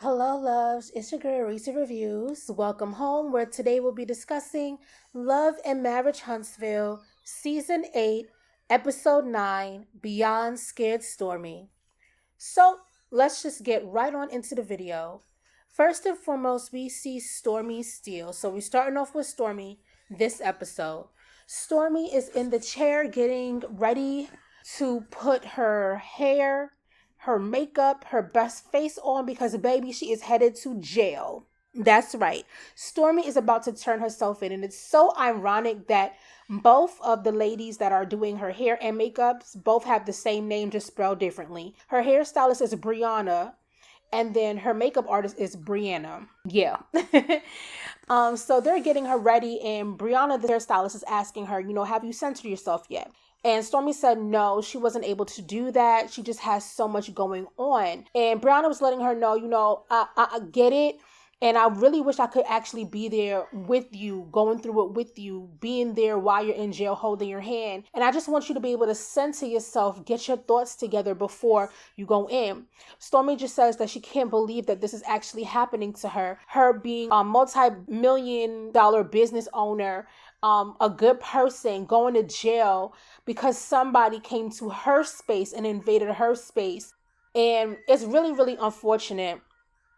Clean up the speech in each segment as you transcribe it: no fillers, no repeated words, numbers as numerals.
Hello, loves. It's your girl, Reese Reviews. Welcome home, where today we'll be discussing Love and Marriage Huntsville, Season 8, Episode 9, Beyond Scared Stormy. So, let's just get right on into the video. First and foremost, we see Stormy steal. So, we're starting off with Stormy this episode. Stormy is in the chair getting ready to put her hair, her makeup, her best face on because, baby, she is headed to jail. That's right. Stormy is about to turn herself in. And it's so ironic that both of the ladies that are doing her hair and makeups both have the same name, just spelled differently. Her hairstylist is Brianna, and then her makeup artist is Brianna. Yeah. So they're getting her ready, and Brianna, the hairstylist, is asking her, have you censored yourself yet? And Stormy said no, she wasn't able to do that. She just has so much going on. And Brianna was letting her know, I get it. And I really wish I could actually be there with you, going through it with you, being there while you're in jail, holding your hand. And I just want you to be able to center yourself, get your thoughts together before you go in. Stormy just says that she can't believe that this is actually happening to her. Her being a multi-million-dollar business owner, a good person, going to jail because somebody came to her space and invaded her space. And it's really, really unfortunate.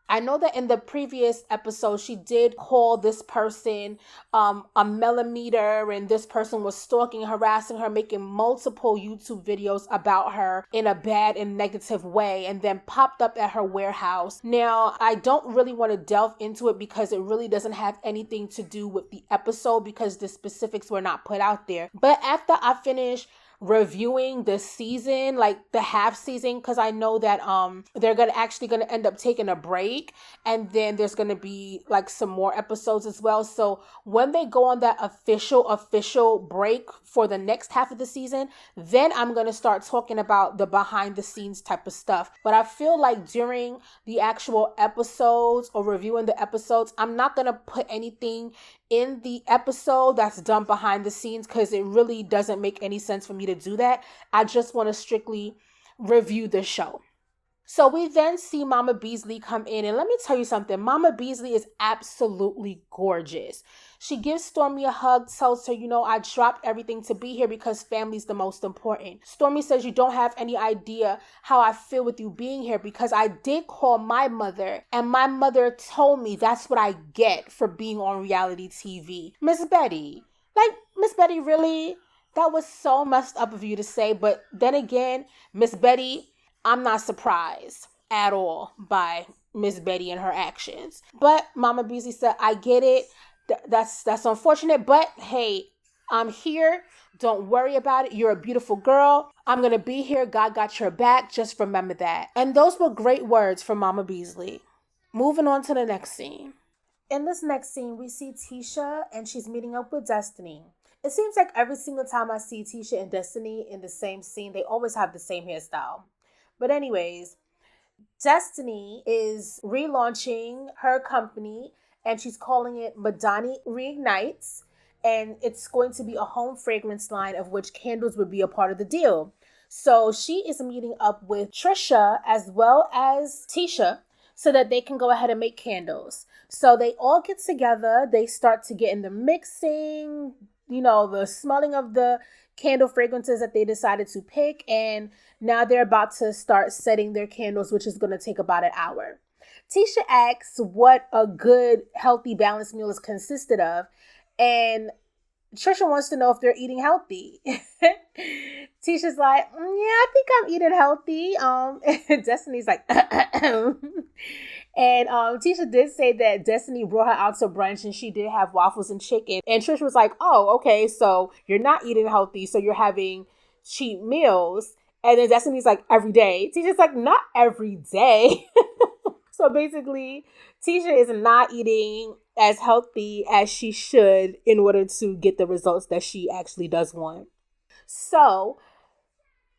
I know that in the previous episode, she did call this person a millimeter, and this person was stalking, harassing her, making multiple YouTube videos about her in a bad and negative way, and then popped up at her warehouse. Now, I don't really want to delve into it because it really doesn't have anything to do with the episode because the specifics were not put out there. But after I finish reviewing the season, like the half season, because I know that they're gonna end up taking a break, and then there's gonna be like some more episodes as well. So when they go on that official break for the next half of the season, then I'm gonna start talking about the behind the scenes type of stuff. But I feel like during the actual episodes or reviewing the episodes, I'm not gonna put anything in the episode that's done behind the scenes because it really doesn't make any sense for me to do that. I just want to strictly review the show. So we then see Mama Beasley come in, and let me tell you something. Mama Beasley is absolutely gorgeous. She gives Stormy a hug, tells her, I dropped everything to be here because family's the most important. Stormy says, you don't have any idea how I feel with you being here because I did call my mother, and my mother told me that's what I get for being on reality TV. Miss Betty, really? That was so messed up of you to say, but then again, Miss Betty, I'm not surprised at all by Miss Betty and her actions. But Mama Beasley said, I get it. That's unfortunate. But hey, I'm here. Don't worry about it. You're a beautiful girl. I'm going to be here. God got your back. Just remember that. And those were great words from Mama Beasley. Moving on to the next scene. In this next scene, we see Tisha, and she's meeting up with Destiny. It seems like every single time I see Tisha and Destiny in the same scene, they always have the same hairstyle. But anyways, Destiny is relaunching her company, and she's calling it Madani Reignites, and it's going to be a home fragrance line of which candles would be a part of the deal. So she is meeting up with Trisha as well as Tisha so that they can go ahead and make candles. So they all get together, they start to get in the mixing, the smelling of the candle fragrances that they decided to pick, and now they're about to start setting their candles, which is going to take about an hour. Tisha asks what a good, healthy, balanced meal is consisted of, and Trisha wants to know if they're eating healthy. Tisha's like, yeah, I think I'm eating healthy. Destiny's like, and Tisha did say that Destiny brought her out to brunch and she did have waffles and chicken. And Trisha was like, oh, okay, so you're not eating healthy, so you're having cheap meals. And then Destiny's like, every day. Tisha's like, not every day. So basically, Tisha is not eating as healthy as she should in order to get the results that she actually does want. So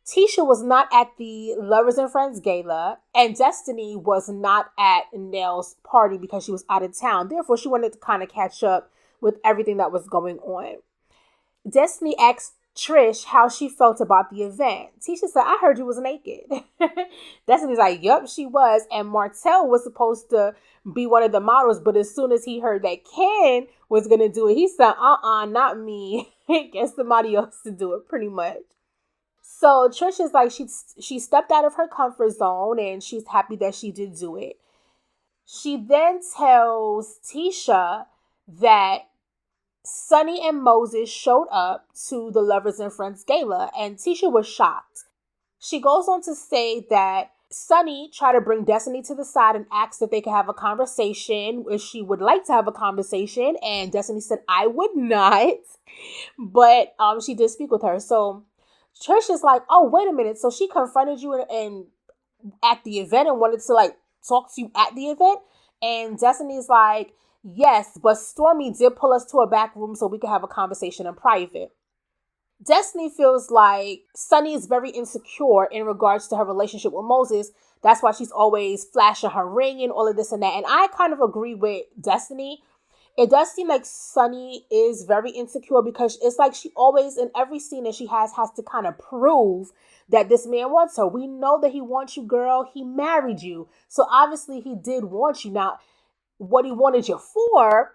Tisha was not at the Lovers and Friends gala, and Destiny was not at Nell's party because she was out of town. Therefore, she wanted to kind of catch up with everything that was going on. Destiny asked Trish how she felt about the event. Tisha said, I heard you was naked. Destiny's like, yup, she was. And Martell was supposed to be one of the models, but as soon as he heard that Ken was going to do it, he said, not me. Get somebody else to do it, pretty much. So Trish is like, she stepped out of her comfort zone and she's happy that she did do it. She then tells Tisha that Sunni and Moses showed up to the Lovers and Friends gala, and Tisha was shocked. She goes on to say that Sunni tried to bring Destiny to the side and asked if they could have a conversation, if she would like to have a conversation, and Destiny said, I would not, but she did speak with her. So Trish is like, oh, wait a minute, so she confronted you and at the event and wanted to like talk to you at the event? And Destiny's like, yes, but Stormi did pull us to a back room so we could have a conversation in private. Destiny feels like Sunni is very insecure in regards to her relationship with Moses. That's why she's always flashing her ring and all of this and that. And I kind of agree with Destiny. It does seem like Sunni is very insecure because it's like she always, in every scene that she has to kind of prove that this man wants her. We know that he wants you, girl. He married you. So obviously he did want you. Now, what he wanted you for,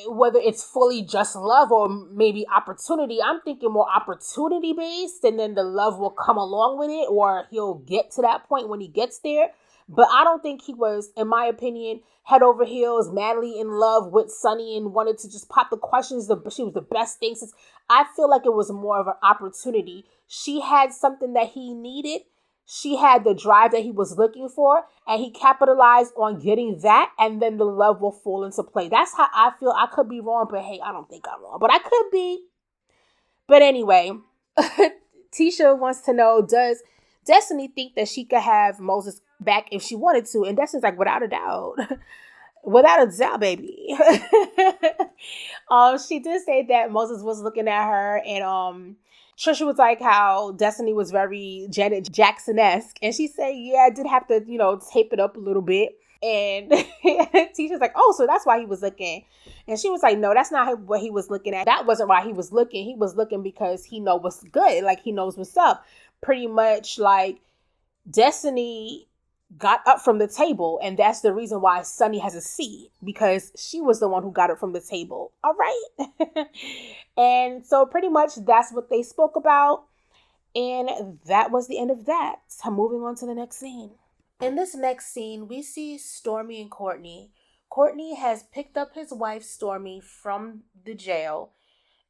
whether it's fully just love or maybe opportunity, I'm thinking more opportunity based, and then the love will come along with it, or he'll get to that point when he gets there. But I don't think he was, in my opinion, head over heels, madly in love with Sunni and wanted to just pop the questions. She was the best thing since. I feel like it was more of an opportunity. She had something that he needed. She had the drive that he was looking for, and he capitalized on getting that, and then the love will fall into play. That's how I feel. I could be wrong, but hey, I don't think I'm wrong, but I could be. But anyway, Tisha wants to know, does Destiny think that she could have Moses back if she wanted to? And Destiny's like, without a doubt. Without a doubt, baby. She did say that Moses was looking at her, and Trisha was like how Destiny was very Janet Jackson-esque. And she said, yeah, I did have to, tape it up a little bit. And Tisha's like, oh, so that's why he was looking. And she was like, no, that's not what he was looking at. That wasn't why he was looking. He was looking because he knows what's good. Like, he knows what's up. Pretty much like Destiny got up from the table, and that's the reason why Sunni has a seat, because she was the one who got up from the table. All right. And so pretty much that's what they spoke about, and that was the end of that. So moving on to the next scene. In this next scene, we see Stormi and Courtney. Courtney has picked up his wife Stormi from the jail,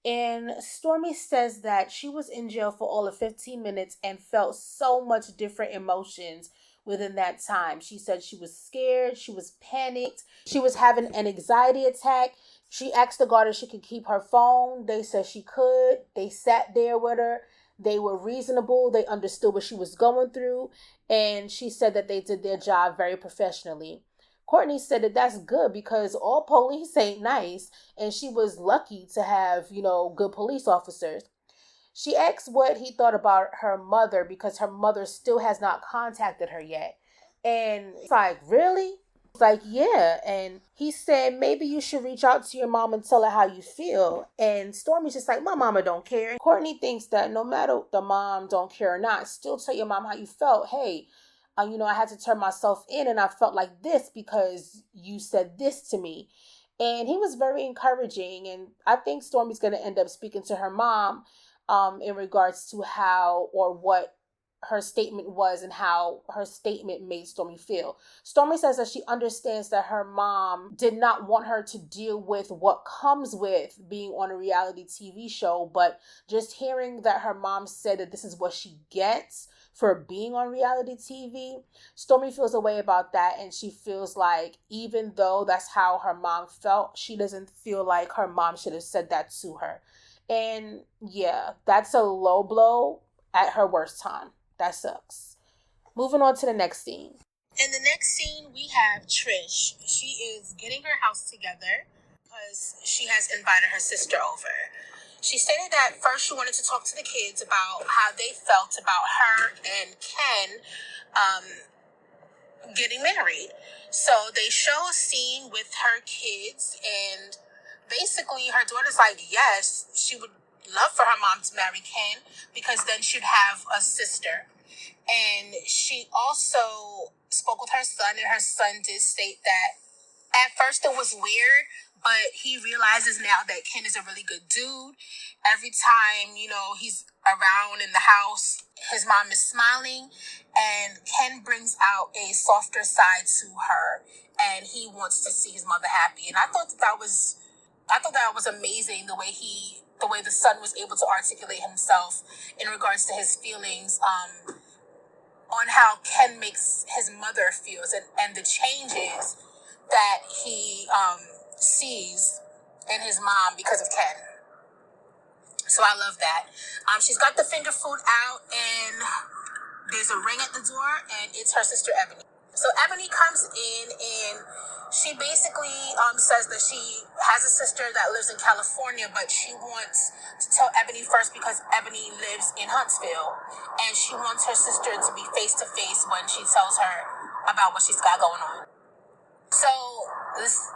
and Stormi says that she was in jail for all of 15 minutes and felt so much different emotions within that time. She said she was scared, she was panicked, she was having an anxiety attack. She asked the guard if she could keep her phone. They said she could. They sat there with her. They were reasonable. They understood what she was going through. And she said that they did their job very professionally. Courtney said that that's good because all police ain't nice. And she was lucky to have, good police officers. She asked what he thought about her mother because her mother still has not contacted her yet. And it's like, really? It's like, yeah. And he said, maybe you should reach out to your mom and tell her how you feel. And Stormi's just like, my mama don't care. And Courtney thinks that no matter the mom don't care or not, still tell your mom how you felt. Hey, I had to turn myself in and I felt like this because you said this to me. And he was very encouraging. And I think Stormi's going to end up speaking to her mom in regards to how or what her statement was and how her statement made Stormi feel. Stormi says that she understands that her mom did not want her to deal with what comes with being on a reality TV show, but just hearing that her mom said that this is what she gets for being on reality TV, Stormi feels a way about that, and she feels like even though that's how her mom felt, she doesn't feel like her mom should have said that to her. And yeah, that's a low blow at her worst time. That sucks. Moving on to the next scene. In the next scene, we have Trish. She is getting her house together because she has invited her sister over. She stated that first she wanted to talk to the kids about how they felt about her and Ken getting married. So they show a scene with her kids, and basically her daughter's like, yes, she would love for her mom to marry Ken because then she'd have a sister. And she also spoke with her son, and her son did state that at first it was weird, but he realizes now that Ken is a really good dude. Every time, he's around in the house, his mom is smiling, and Ken brings out a softer side to her, and he wants to see his mother happy. And I thought that was amazing, the way the son was able to articulate himself in regards to his feelings, on how Ken makes his mother feels, and the changes that he sees in his mom because of Ken. So I love that. She's got the finger food out, and there's a ring at the door, and it's her sister Ebony. So Ebony comes in, and she basically says that she has a sister that lives in California, but she wants to tell Ebony first because Ebony lives in Huntsville, and she wants her sister to be face-to-face when she tells her about what she's got going on. So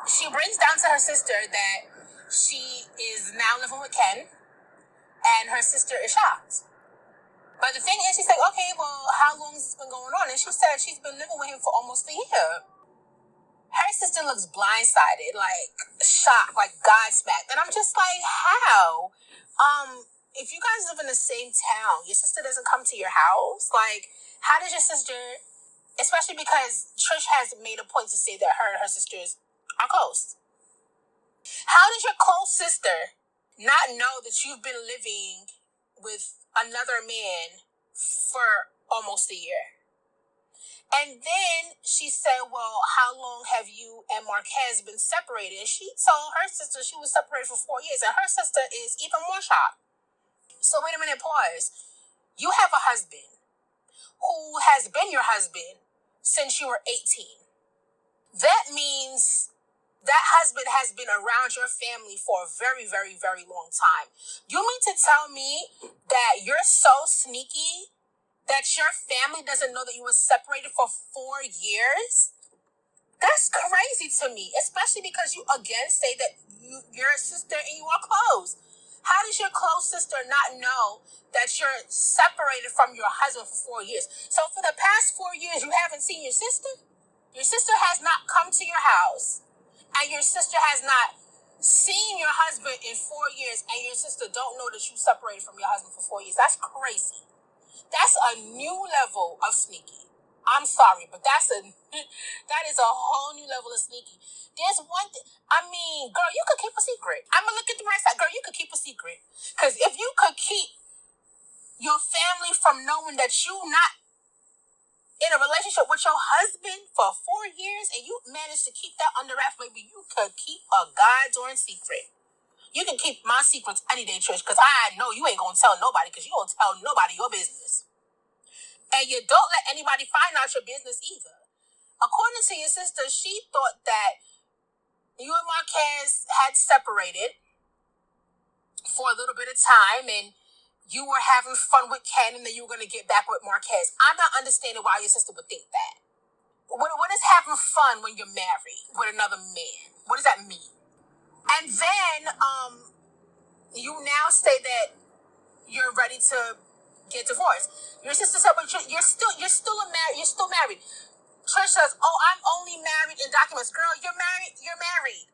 she brings down to her sister that she is now living with Ken, and her sister is shocked. But the thing is, she's like, okay, well, how long has this been going on? And she said she's been living with him for almost a year. Her sister looks blindsided, like shocked, like Godsmacked. And I'm just like, how? If you guys live in the same town, your sister doesn't come to your house? Like, how does your sister, especially because Trish has made a point to say that her and her sisters are close. How does your close sister not know that you've been living with another man for almost a year? And then she said, well, how long have you and Marquez been separated? And she told her sister she was separated for 4 years, and her sister is even more shocked. So wait a minute, pause. You have a husband who has been your husband since you were 18. That means that husband has been around your family for a very, very, very long time. You mean to tell me that you're so sneaky that your family doesn't know that you were separated for 4 years? That's crazy to me, especially because you again say that you're a sister and you are close. How does your close sister not know that you're separated from your husband for 4 years? So for the past 4 years, you haven't seen your sister? Your sister has not come to your house, and your sister has not seen your husband in 4 years, and your sister don't know that you separated from your husband for 4 years. That's crazy. That's a new level of sneaky. I'm sorry, but that is a whole new level of sneaky. There's one thing. I mean, girl, you could keep a secret. I'm going to look at the right side. Girl, you could keep a secret. Because if you could keep your family from knowing that you're not in a relationship with your husband for 4 years and you managed to keep that under wraps, maybe you could keep a goddamn secret. You can keep my secrets any day, Trish, because I know you ain't going to tell nobody, because you don't tell nobody your business. And you don't let anybody find out your business either. According to your sister, she thought that you and Marquez had separated for a little bit of time, and you were having fun with Ken, and then you were going to get back with Marquez. I'm not understanding why your sister would think that. What is having fun when you're married with another man? What does that mean? And then you now say that you're ready to get divorced. Your sister said, but you're still married. Trish says, oh, I'm only married in documents. Girl, you're married. You're married.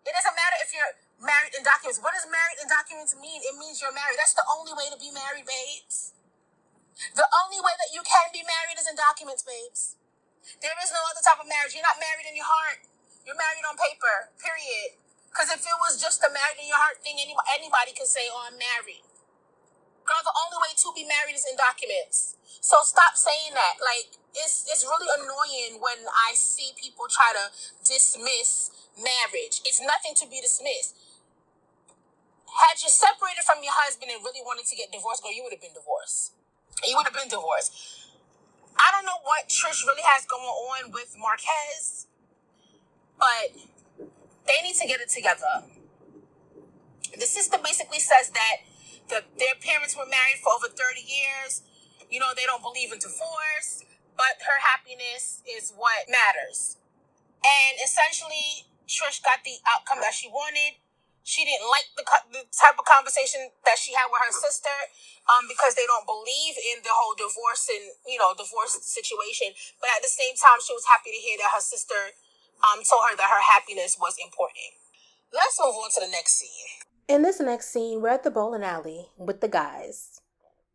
It doesn't matter if you're married in documents. What does married in documents mean? It means you're married. That's the only way to be married, babes. The only way that you can be married is in documents, babes. There is no other type of marriage. You're not married in your heart. You're married on paper, period. Because if it was just a married in your heart thing, anybody can say, oh, I'm married. Girl, the only way to be married is in documents. So stop saying that. Like, it's really annoying when I see people try to dismiss marriage. It's nothing to be dismissed. Had you separated from your husband and really wanted to get divorced, girl, you would have been divorced. You would have been divorced. I don't know what Trish really has going on with Marquez, but they need to get it together. The sister basically says that their parents were married for over 30 years. You know, they don't believe in divorce, but her happiness is what matters. And essentially, Trish got the outcome that she wanted. she didn't like the type of conversation that she had with her sister, because they don't believe in the whole divorce and, divorce situation. But at the same time, she was happy to hear that her sister told her that her happiness was important. Let's move on to the next scene. In this next scene, we're at the bowling alley with the guys.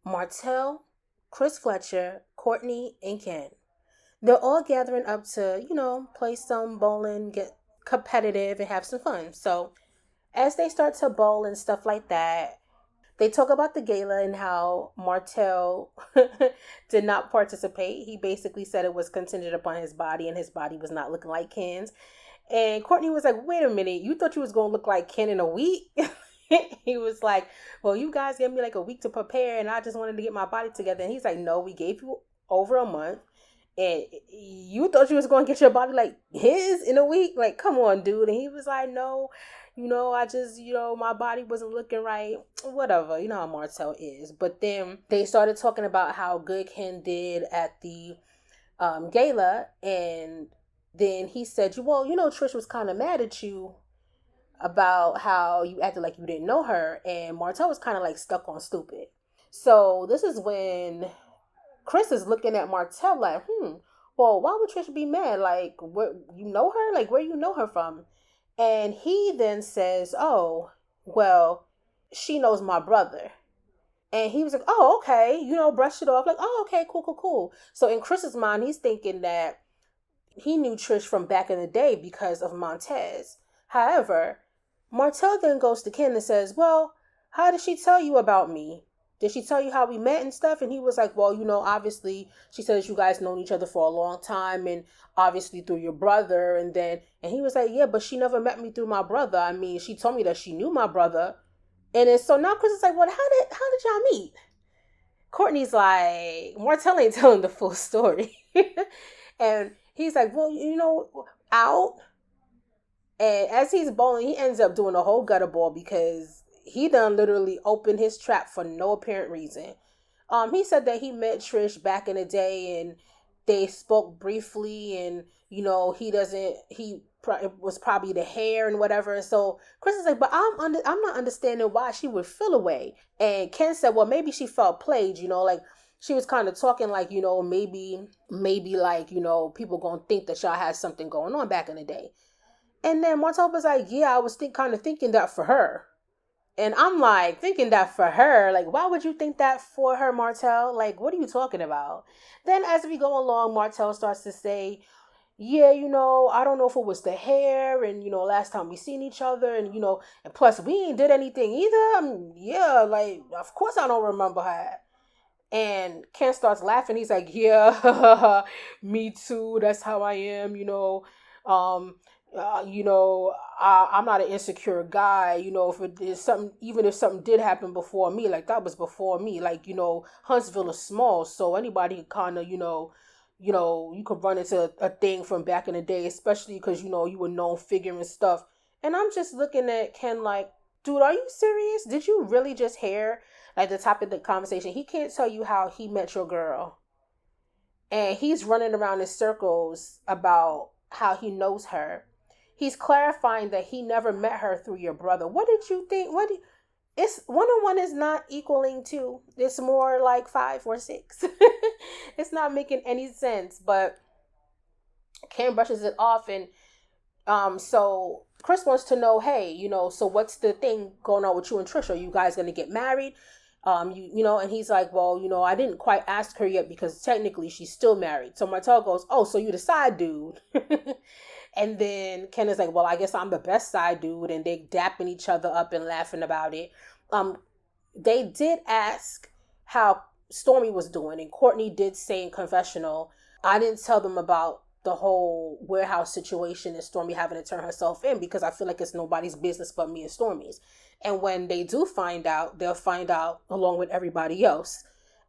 Martell, Chris Fletcher, Courtney, and Ken. They're all gathering up to, play some bowling, get competitive, and have some fun. So as they start to bowl and stuff like that, they talk about the gala and how Martell did not participate. He basically said it was contingent upon his body, and his body was not looking like Ken's. And Courtney was like, wait a minute, you thought you was going to look like Ken in a week? He was like, well, you guys gave me like a week to prepare, and I just wanted to get my body together. And he's like, no, we gave you over a month. And you thought you was going to get your body like his in a week? Like, come on, dude. And he was like, no, I just, my body wasn't looking right. Whatever. You know how Martell is. But then they started talking about how good Ken did at the gala. And then he said, well, Trish was kind of mad at you about how you acted like you didn't know her. And Martell was kind of like stuck on stupid. So this is when Chris is looking at Martell like, well, why would Trish be mad? Like, what, you know her? Like, where you know her from? And he then says, oh, well, she knows my brother. And he was like, oh, okay, brush it off. Like, oh, okay, cool. So in Chris's mind, he's thinking that he knew Trish from back in the day because of Montez. However, Martell then goes to Ken and says, well, how did she tell you about me? Did she tell you how we met and stuff? And he was like, well, obviously, she said that you guys known each other for a long time, and obviously through your brother. And he was like, yeah, but she never met me through my brother. I mean, she told me that she knew my brother. And then so now Chris is like, well, how did y'all meet? Courtney's like, Martell ain't telling the full story. And he's like, well, out. And as he's bowling, he ends up doing a whole gutter ball because he done literally opened his trap for no apparent reason. He said that he met Trish back in the day and they spoke briefly, and it was probably the hair and whatever. And so Chris is like, but I'm not understanding why she would feel away. And Ken said, well, maybe she felt played, like she was kind of talking like, maybe like, people gonna think that y'all had something going on back in the day. And then Martell was like, yeah, I was kind of thinking that for her. And I'm like, thinking that for her? Like, why would you think that for her, Martell? Like, what are you talking about? Then as we go along, Martell starts to say, yeah, I don't know if it was the hair and, last time we seen each other and, and plus we ain't did anything either. I mean, yeah, like, of course I don't remember her. And Ken starts laughing. He's like, yeah, me too. That's how I am, I'm not an insecure guy, if it is something, even if something did happen before me, like that was before me, like, Huntsville is small, so anybody kind of, you could run into a thing from back in the day, especially because, you were known figure and stuff. And I'm just looking at Ken like, dude, are you serious? Did you really just hear like the top of the conversation? He can't tell you how he met your girl. And he's running around in circles about how he knows her. He's clarifying that he never met her through your brother. What did you think? It's 1-on-1 is not equaling 2. It's more like 5 or 6. It's not making any sense. But Ken brushes it off, and so Chris wants to know, hey, so what's the thing going on with you and Trish? Are you guys gonna get married? And he's like, well, I didn't quite ask her yet because technically she's still married. So Martell goes, oh, so you the side dude. And then Ken is like, well, I guess I'm the best side dude. And they dapping each other up and laughing about it. They did ask how Stormi was doing. And Courtney did say in confessional, I didn't tell them about the whole warehouse situation and Stormi having to turn herself in because I feel like it's nobody's business but me and Stormi's. And when they do find out, they'll find out along with everybody else.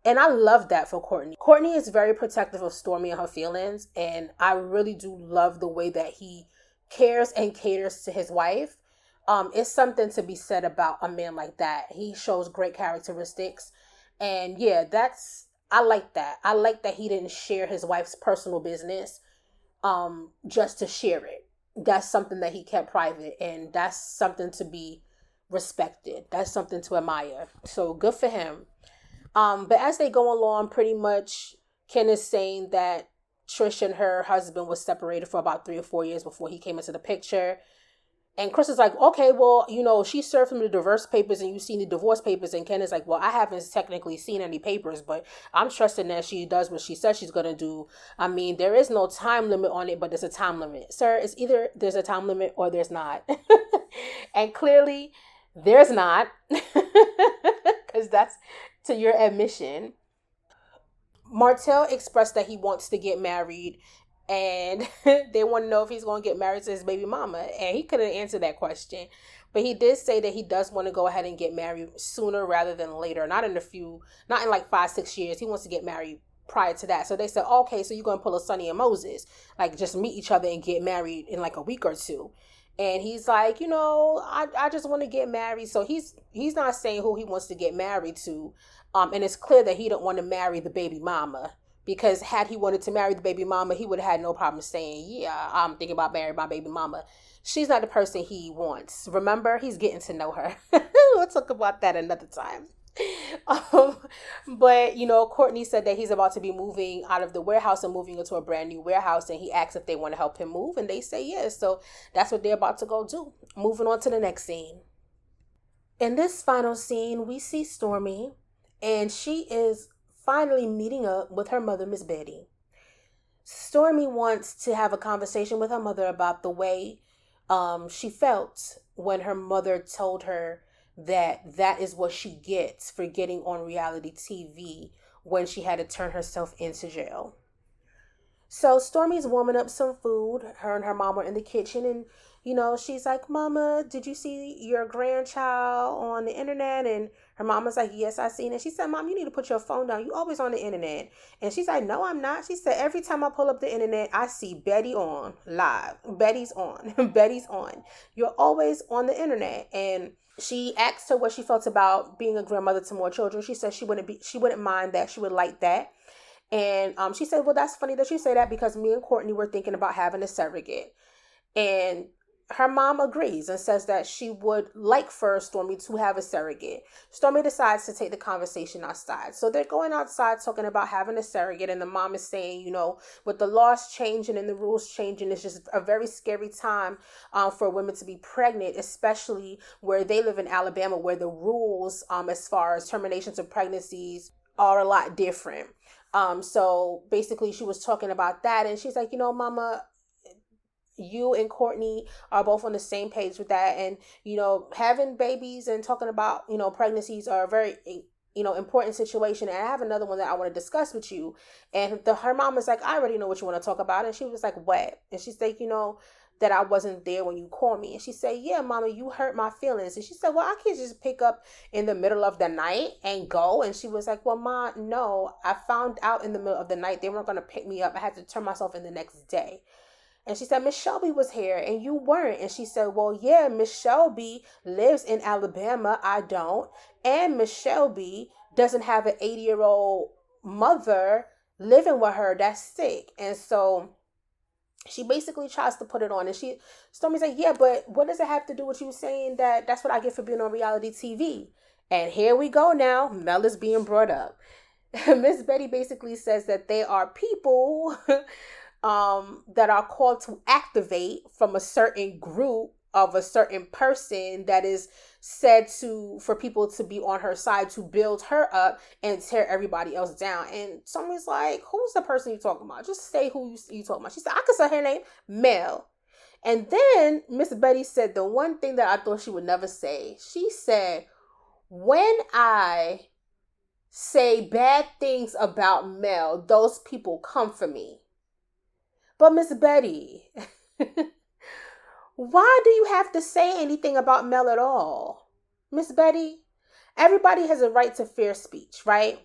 And I love that for Courtney. Courtney is very protective of Stormi and her feelings. And I really do love the way that he cares and caters to his wife. It's something to be said about a man like that. He shows great characteristics. And yeah, I like that. I like that he didn't share his wife's personal business just to share it. That's something that he kept private. And that's something to be respected. That's something to admire. So good for him. But as they go along, pretty much Ken is saying that Trish and her husband was separated for about 3 or 4 years before he came into the picture. And Chris is like, okay, well, she served him the divorce papers and you've seen the divorce papers. And Ken is like, well, I haven't technically seen any papers, but I'm trusting that she does what she says she's going to do. I mean, there is no time limit on it, but there's a time limit. Sir, it's either there's a time limit or there's not. And clearly there's not, because that's to your admission. Martell expressed that he wants to get married, and they want to know if he's going to get married to his baby mama, and he couldn't answer that question. But he did say that he does want to go ahead and get married sooner rather than later. Not in like 5-6 years. He wants to get married prior to that. So they said, okay, so you're going to pull a Sunni and Moses, like just meet each other and get married in like a week or two. And he's like, I just want to get married. So he's not saying who he wants to get married to. And it's clear that he don't want to marry the baby mama, because had he wanted to marry the baby mama, he would have had no problem saying, yeah, I'm thinking about marrying my baby mama. She's not the person he wants. Remember, he's getting to know her. We'll talk about that another time. Um, but Courtney said that he's about to be moving out of the warehouse and moving into a brand new warehouse, and he asked if they want to help him move, and they say yes. So that's what they're about to go do. Moving on to the next scene. In this final scene, we see Stormi, and she is finally meeting up with her mother, Miss Betty. Stormi wants to have a conversation with her mother about the way she felt when her mother told her that is what she gets for getting on reality TV when she had to turn herself into jail. So Stormi's warming up some food. Her and her mom were in the kitchen, and she's like, Mama, did you see your grandchild on the internet? And her mama's like, yes, I seen it. She said, Mom, you need to put your phone down. You always on the internet. And she's like, no, I'm not. She said, every time I pull up the internet, I see Betty on live. Betty's on. Betty's on. You're always on the internet. And she asked her what she felt about being a grandmother to more children. She said she wouldn't mind that. She would like that. And she said, well, that's funny that you say that, because me and Courtney were thinking about having a surrogate. And her mom agrees and says that she would like for Stormi to have a surrogate. Stormi decides to take the conversation outside. So they're going outside talking about having a surrogate. And the mom is saying, with the laws changing and the rules changing, it's just a very scary time for women to be pregnant, especially where they live in Alabama, where the rules as far as terminations of pregnancies are a lot different. So basically she was talking about that, and she's like, Mama, you and Courtney are both on the same page with that. And, having babies and talking about, pregnancies are a very, important situation. And I have another one that I want to discuss with you. And her mom was like, I already know what you want to talk about. And she was like, what? And she's like, that I wasn't there when you called me. And she said, yeah, Mama, you hurt my feelings. And she said, well, I can't just pick up in the middle of the night and go. And she was like, well, Ma, no, I found out in the middle of the night they weren't going to pick me up. I had to turn myself in the next day. And she said, Miss Shelby was here and you weren't. And she said, well, yeah, Miss Shelby lives in Alabama. I don't. And Miss Shelby doesn't have an 80-year-old mother living with her that's sick. And so she basically tries to put it on. And Stormi's like, yeah, but what does it have to do with you saying that that's what I get for being on reality TV? And here we go now. Mel is being brought up. Miss Betty basically says that they are people that are called to activate from a certain group of a certain person that is said for people to be on her side to build her up and tear everybody else down. And somebody's like, who's the person you talking about? Just say who you talking about. She said, I could say her name, Mel. And then Miss Betty said the one thing that I thought she would never say. She said, when I say bad things about Mel, those people come for me. But Miss Betty, why do you have to say anything about Mel at all? Miss Betty, everybody has a right to fair speech, right?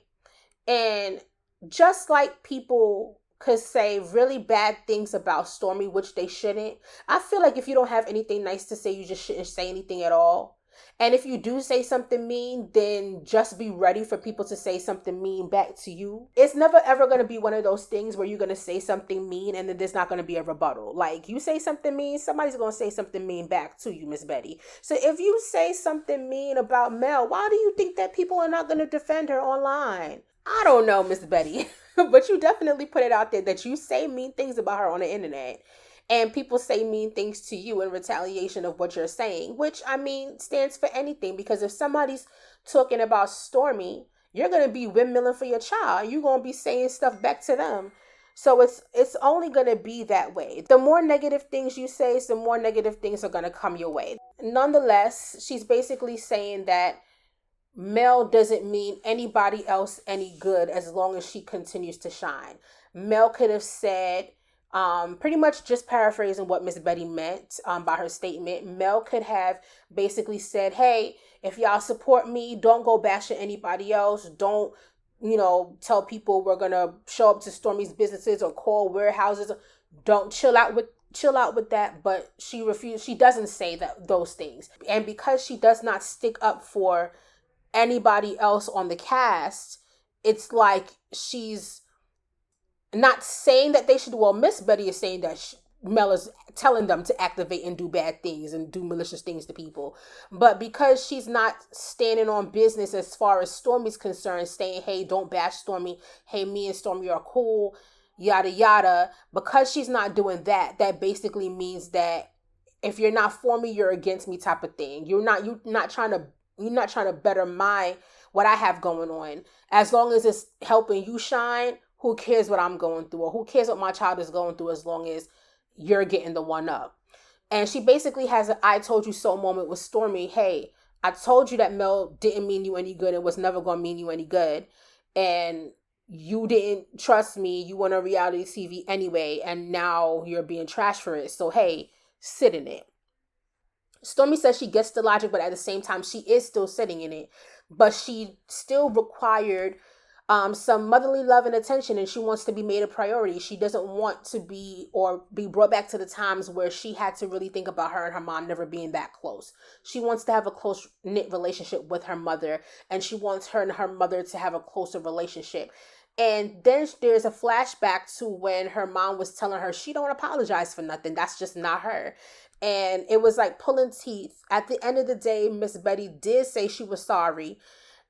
And just like people could say really bad things about Stormi, which they shouldn't, I feel like if you don't have anything nice to say, you just shouldn't say anything at all. And if you do say something mean, then just be ready for people to say something mean back to you. It's never ever going to be one of those things where you're going to say something mean and then there's not going to be a rebuttal. Like, you say something mean, somebody's going to say something mean back to you, Miss Betty. So if you say something mean about Mel, why do you think that people are not going to defend her online? I don't know, Miss Betty. But you definitely put it out there that you say mean things about her on the internet. And people say mean things to you in retaliation of what you're saying, which, I mean, stands for anything. Because if somebody's talking about Stormi, you're going to be windmilling for your child. You're going to be saying stuff back to them. So it's only going to be that way. The more negative things you say, the more negative things are going to come your way. Nonetheless, she's basically saying that Mel doesn't mean anybody else any good as long as she continues to shine. Mel could have said, pretty much just paraphrasing what Miss Betty meant by her statement, Mel could have basically said, hey, if y'all support me, don't go bashing anybody else. Don't, tell people we're going to show up to Stormi's businesses or call warehouses. Don't chill out with that. But she refused. She doesn't say those things. And because she does not stick up for anybody else on the cast, it's like she's not saying that they should. Well, Miss Betty is saying that Mel is telling them to activate and do bad things and do malicious things to people. But because she's not standing on business as far as Stormi's concerned, saying, hey, don't bash Stormi. Hey, me and Stormi are cool, yada, yada. Because she's not doing that, that basically means that if you're not for me, you're against me type of thing. You're not trying to better what I have going on. As long as it's helping you shine, who cares what I'm going through, or who cares what my child is going through, as long as you're getting the one up. And she basically has an I told you so moment with Stormi. Hey, I told you that Mel didn't mean you any good and was never going to mean you any good. And you didn't trust me. You went on reality TV anyway, and now you're being trashed for it. So, hey, sit in it. Stormi says she gets the logic, but at the same time, she is still sitting in it. But she still required some motherly love and attention, and she wants to be made a priority. She doesn't want to be brought back to the times where she had to really think about her and her mom never being that close. She wants to have a close-knit relationship with her mother, and she wants her and her mother to have a closer relationship. And then there's a flashback to when her mom was telling her she don't apologize for nothing. That's just not her. And it was like pulling teeth. At the end of the day, Miss Betty did say she was sorry.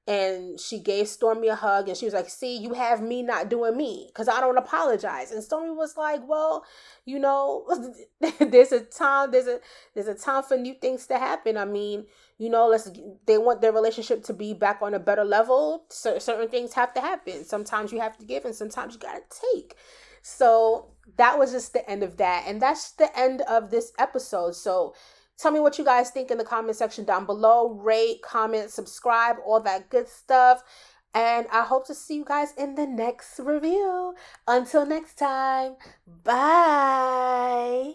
And she gave Stormi a hug, and she was like, see, you have me not doing me because I don't apologize. And Stormi was like, well, there's a time for new things to happen. I mean, they want their relationship to be back on a better level. So certain things have to happen. Sometimes you have to give and sometimes you got to take. So that was just the end of that. And that's the end of this episode. So tell me what you guys think in the comment section down below. Rate, comment, subscribe, all that good stuff. And I hope to see you guys in the next review. Until next time, bye.